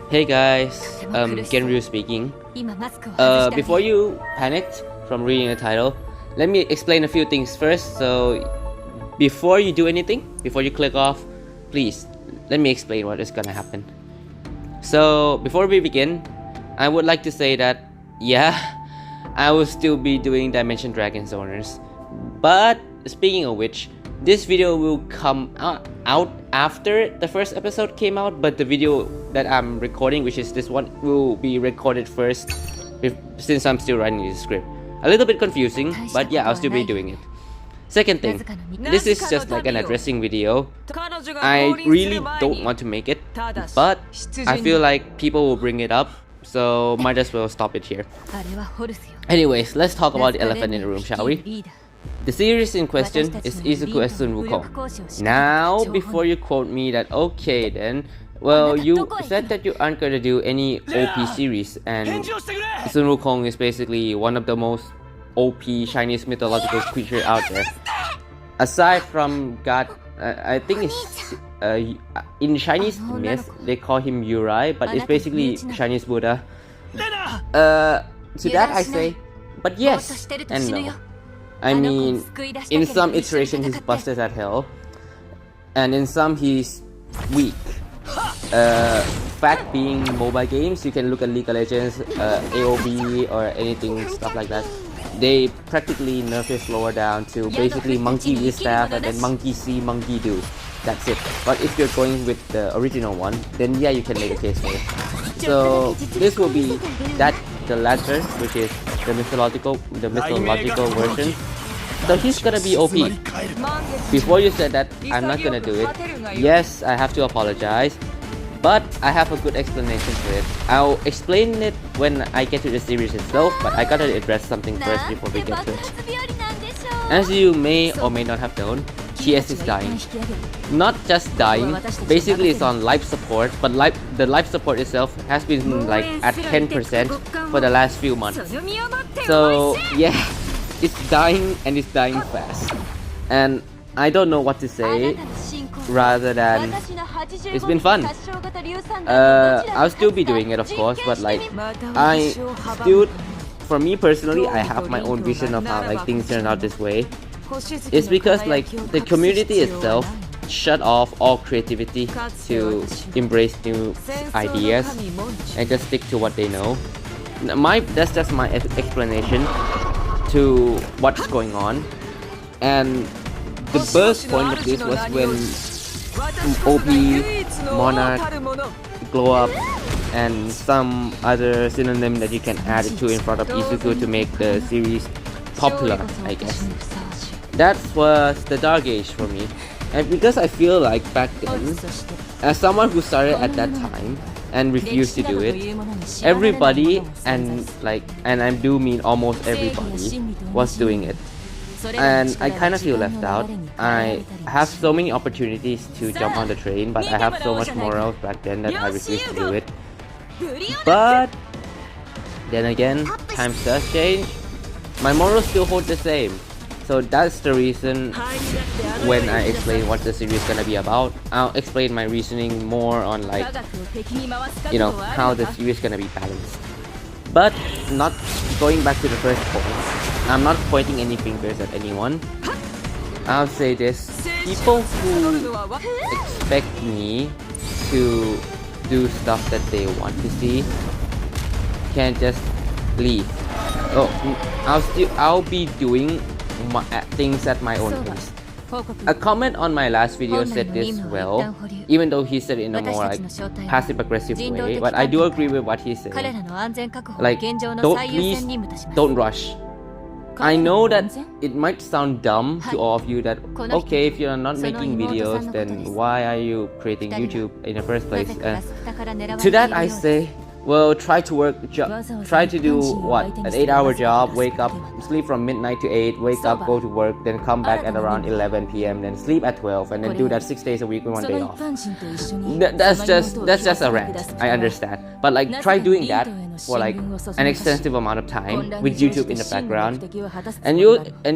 Hey guys, Genryu speaking. Before you panicked from reading the title, let me explain a few things first. So, before you do anything, before you click off, please let me explain what is gonna happen. So, before we begin, I would like to say that, yeah, I will still be doing Dimension Dragon Zoners. But, speaking of which, this video will come out after the first episode came out, but the video that I'm recording, which is this one, will be recorded first since I'm still writing the script. A little bit confusing, but yeah, I'll still be doing it. Second thing, this is just like an addressing video. I really don't want to make it, but I feel like people will bring it up, so might as well stop it here. Anyways, let's talk about the elephant in the room, shall we? The series in question is Izuku as Sun Wukong. Now, before you quote me that, okay then, well, you said that you aren't gonna do any OP series, and Sun Wukong is basically one of the most OP Chinese mythological creature out there. Aside from God, I think it's in Chinese myth they call him Yurai, but it's basically Chinese Buddha. To that I say, but yes and no. I mean, in some iteration he's busted at hell, and in some he's weak. Fact being mobile games, you can look at League of Legends, AOV or anything, stuff like that. They practically nerf his lower down to basically monkey with staff and then monkey see, monkey do. That's it. But if you're going with the original one, then yeah, you can make a case for it. So this will be the latter, which is the mythological version. So he's gonna be OP. Before you said that I'm not gonna do it, yes, I have to apologize, but I have a good explanation for it. I'll explain it when I get to the series itself, but I gotta address something first before we get to it. As you may or may not have known, TS is dying. Not just dying, basically it's on life support, but the life support itself has been like at 10% for the last few months. So yeah, it's dying and it's dying fast. And I don't know what to say rather than it's been fun. I'll still be doing it of course, but like for me personally, I have my own vision of how like things turn out this way. It's because like the community itself shut off all creativity to embrace new ideas and just stick to what they know. That's just my explanation to what's going on. And the burst point of this was when OP, Monarch, Glow Up, and some other synonym that you can add to in front of Izuku to make the series popular, I guess. That was the dark age for me. And because I feel like back then, as someone who started at that time and refused to do it, everybody, and I do mean almost everybody, was doing it. And I kind of feel left out. I have so many opportunities to jump on the train, but I have so much morals back then that I refuse to do it. But then again, times does change. My morals still hold the same. So that's the reason when I explain what the series is gonna be about, I'll explain my reasoning more on like, you know, how the series is gonna be balanced. But not going back to the first point, I'm not pointing any fingers at anyone. I'll say this, people who expect me to do stuff that they want to see can just leave. I'll be doing things at my own pace. A comment on my last video said this well, even though he said it in a more like passive-aggressive way, but I do agree with what he said. Like, don't rush. I know that it might sound dumb to all of you that, okay, if you're not making videos, then why are you creating YouTube in the first place? To that I say, well, try to do what? An 8-hour job, wake up, sleep from midnight to 8, wake up, go to work, then come back at around 11 PM, then sleep at 12, and then do that 6 days a week with 1 day off. That's just a rant, I understand. But like, try doing that for like an extensive amount of time with YouTube in the background, and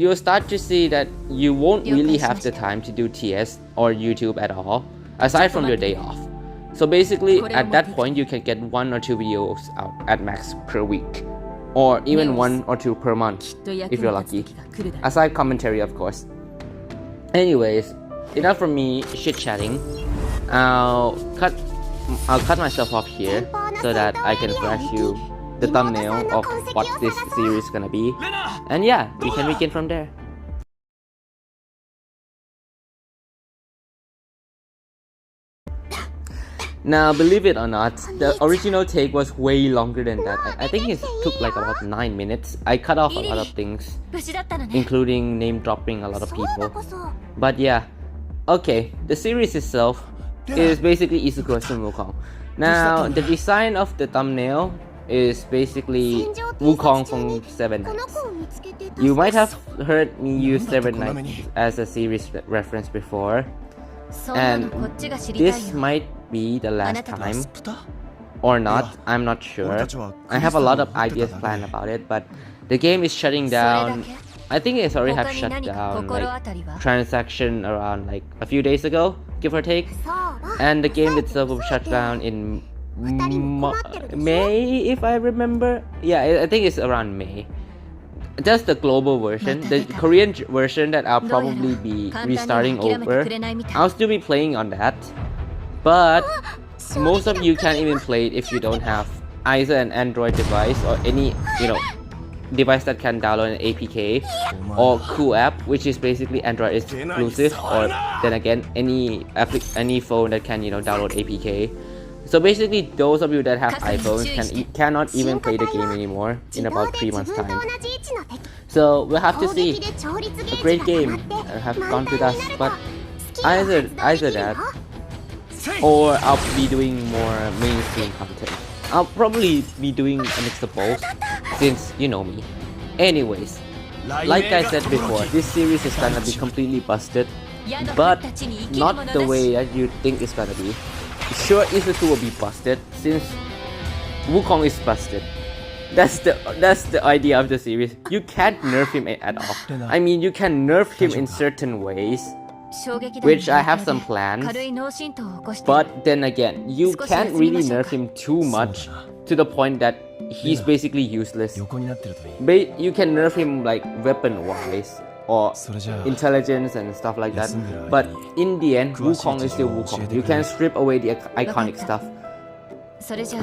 you'll start to see that you won't really have the time to do TS or YouTube at all, aside from your day off. So basically, at that point, you can get 1 or 2 videos out at max per week, or even 1 or 2 per month if you're lucky. Aside commentary, of course. Anyways, enough from me chit-chatting. I'll cut myself off here so that I can flash you the thumbnail of what this series is gonna be. And yeah, we can begin from there. Now, believe it or not, the original take was way longer than that. I think it took like about 9 minutes. I cut off a lot of things, including name dropping a lot of people. But yeah, okay, the series itself is basically Izuku vs Wukong. Now, the design of the thumbnail is basically Wukong from Seven Knights. You might have heard me use Seven Knights as a series reference before, and this might be the last time or not, I'm not sure. I have a lot of ideas planned about it, but the game is shutting down. I think it's already have shut down like transaction around like a few days ago, give or take, and the game itself will shut down in May, if I remember. Yeah, I think it's around May. That's the global version. The Korean version that I'll probably be restarting over, I'll still be playing on that. But most of you can't even play it if you don't have either an Android device or any, device that can download an APK, or Cool app, which is basically Android exclusive, or then again any phone that can download APK. So basically, those of you that have iPhones cannot even play the game anymore in about 3 months' time. So we'll have to see. A great game have gone to dust, but either that, or I'll be doing more mainstream content. I'll probably be doing a mix of both, since you know me. Anyways, like I said before, this series is gonna be completely busted, but not the way that you think it's gonna be. Sure, Izuku will be busted, since Wukong is busted. That's the idea of the series. You can't nerf him at all. I mean, you can nerf him in certain ways, which I have some plans, but then again, you can't really nerf him too much to the point that he's basically useless. You can nerf him like weapon-wise or intelligence and stuff like that, but in the end, Wukong is still Wukong. You can strip away the iconic stuff.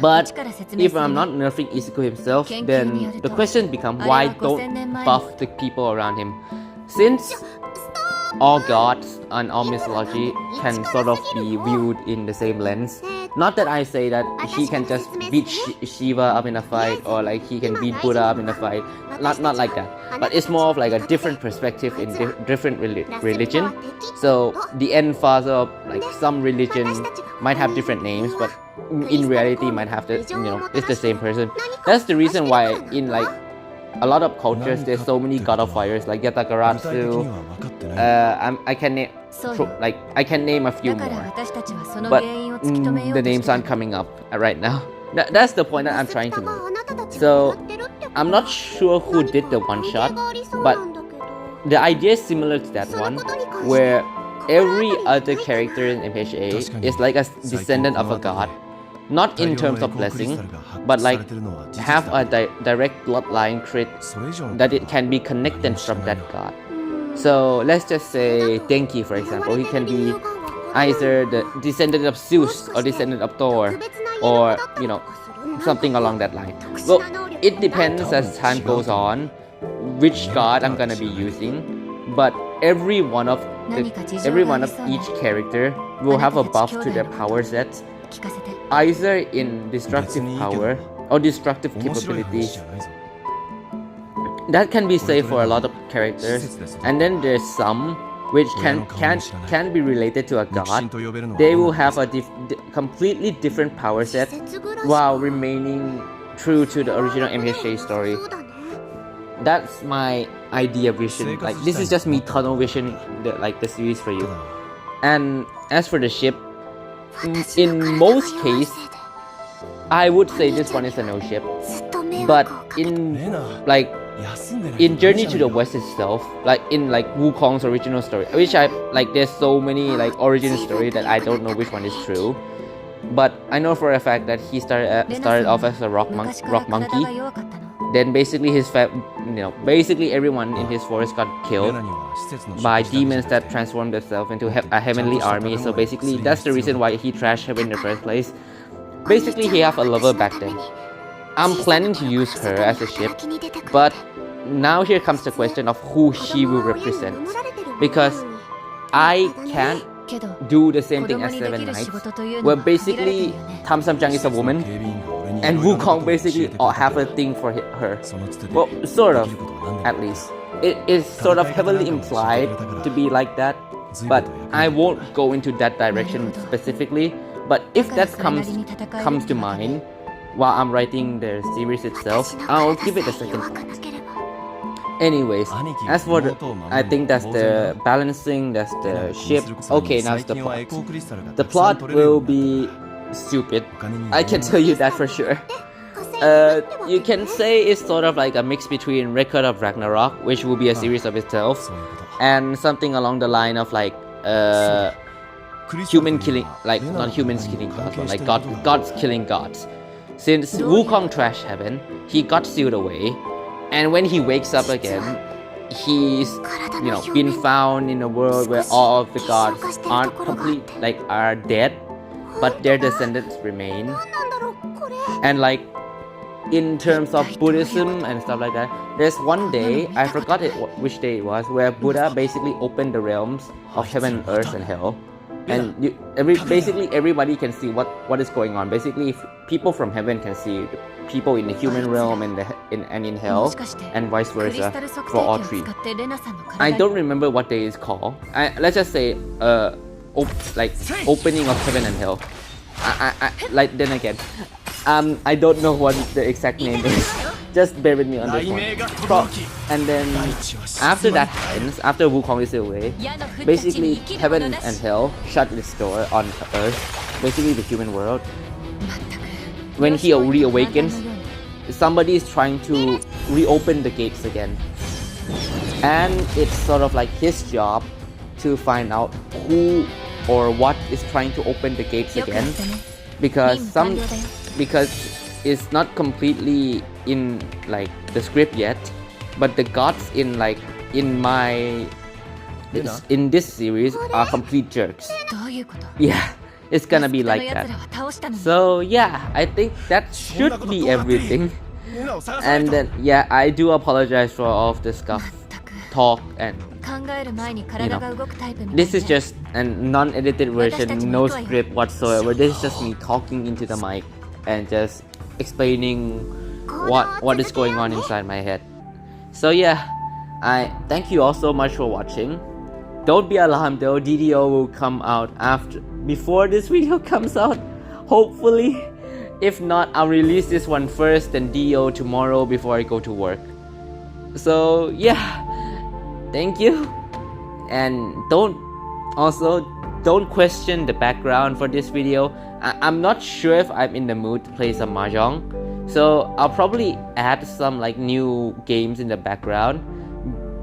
But if I'm not nerfing Izuku himself, then the question becomes, why don't buff the people around him? Since all gods and all mythology can sort of be viewed in the same lens. Not that I say that he can just beat Shiva up in a fight, or like he can beat Buddha up in a fight. Not like that. But it's more of like a different perspective in different religion. So the end father of like some religion might have different names, but in reality might have the it's the same person. That's the reason why in like a lot of cultures there's so many god of fires like Yatagarasu. I can name a few more, but the names aren't coming up right now. That's the point that I'm trying to make. So I'm not sure who did the one shot, but the idea is similar to that one, where every other character in MHA is like a descendant of a god. Not in terms of blessing, but like have a direct bloodline that it can be connected from that god. So let's just say Denki, for example, he can be either the descendant of Zeus or descendant of Thor, or something along that line. Well, it depends as time goes on which god I'm gonna be using, but every one of each character will have a buff to their power set, either in destructive power or destructive capabilities. That can be safe for a lot of characters, and then there's some which can be related to a god. They will have a completely different power set while remaining true to the original MHA story. That's my idea vision. Like, this is just me tunnel vision the series for you. And as for the ship, in most cases, I would say this one is a no ship. But in Journey to the West itself, in Wukong's original story, which there's so many origin story that I don't know which one is true. but I know for a fact that he started off as a rock monkey. Then basically basically everyone in his forest got killed by demons that transformed themselves into a heavenly army. So basically that's the reason why he trashed heaven in the first place. Basically he have a lover back then. I'm planning to use her as a ship, but now here comes the question of who she will represent, because I can't do the same thing as Seven Knights, where basically Tam Samjang is a woman and Wukong basically have a thing for her. Well, sort of, at least. It is sort of heavily implied to be like that, but I won't go into that direction specifically. But if that comes to mind while I'm writing the series itself, I'll give it a second. Anyways, as for I think that's the balancing, that's the ship. Okay, now it's the plot. The plot will be stupid. I can tell you that for sure. You can say it's sort of like a mix between Record of Ragnarok, which will be a series of itself, and something along the line of like human killing, like not humans killing gods, but like gods killing gods. Since Wukong trashed heaven, he got sealed away, and when he wakes up again, he's been found in a world where all of the gods are dead, but their descendants remain. And like in terms of Buddhism and stuff like that, there's one day, I forgot which day it was, where Buddha basically opened the realms of heaven, earth, and hell. And basically everybody can see what is going on. Basically, if people from heaven can see people in the human realm and in hell, and vice versa for all three. I don't remember what day is called. Let's just say opening of heaven and hell. Then again, I don't know what the exact name is. Just bear with me on this one. And then after that happens, after Wukong is away, basically heaven and hell shut its door on earth, basically the human world. When he reawakens, somebody is trying to reopen the gates again. And it's sort of like his job to find out who or what is trying to open the gates again, because it's not completely in like the script yet, but the gods in this series are complete jerks. Yeah, it's gonna be like that. So yeah, I think that should be everything. And then yeah, I do apologize for all of the scuff talk, and this is just a non-edited version, no script whatsoever. This is just me talking into the mic and just explaining what is going on inside my head. So yeah, I thank you all so much for watching. Don't be alarmed though, DDO will come out before this video comes out, hopefully. If not, I'll release this one first, then DDO tomorrow before I go to work. So yeah, thank you. And don't question the background for this video. I'm not sure if I'm in the mood to play some mahjong, so I'll probably add some like new games in the background.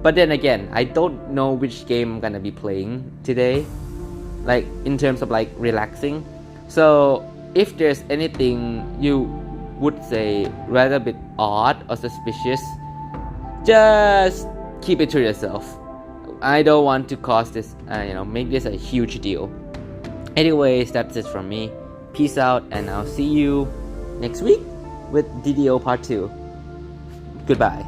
But then again, I don't know which game I'm gonna be playing today, like in terms of like relaxing. So if there's anything you would say rather a bit odd or suspicious, just keep it to yourself. I don't want to cause this, make this a huge deal. Anyways, that's it from me. Peace out, and I'll see you next week with DDO Part 2. Goodbye.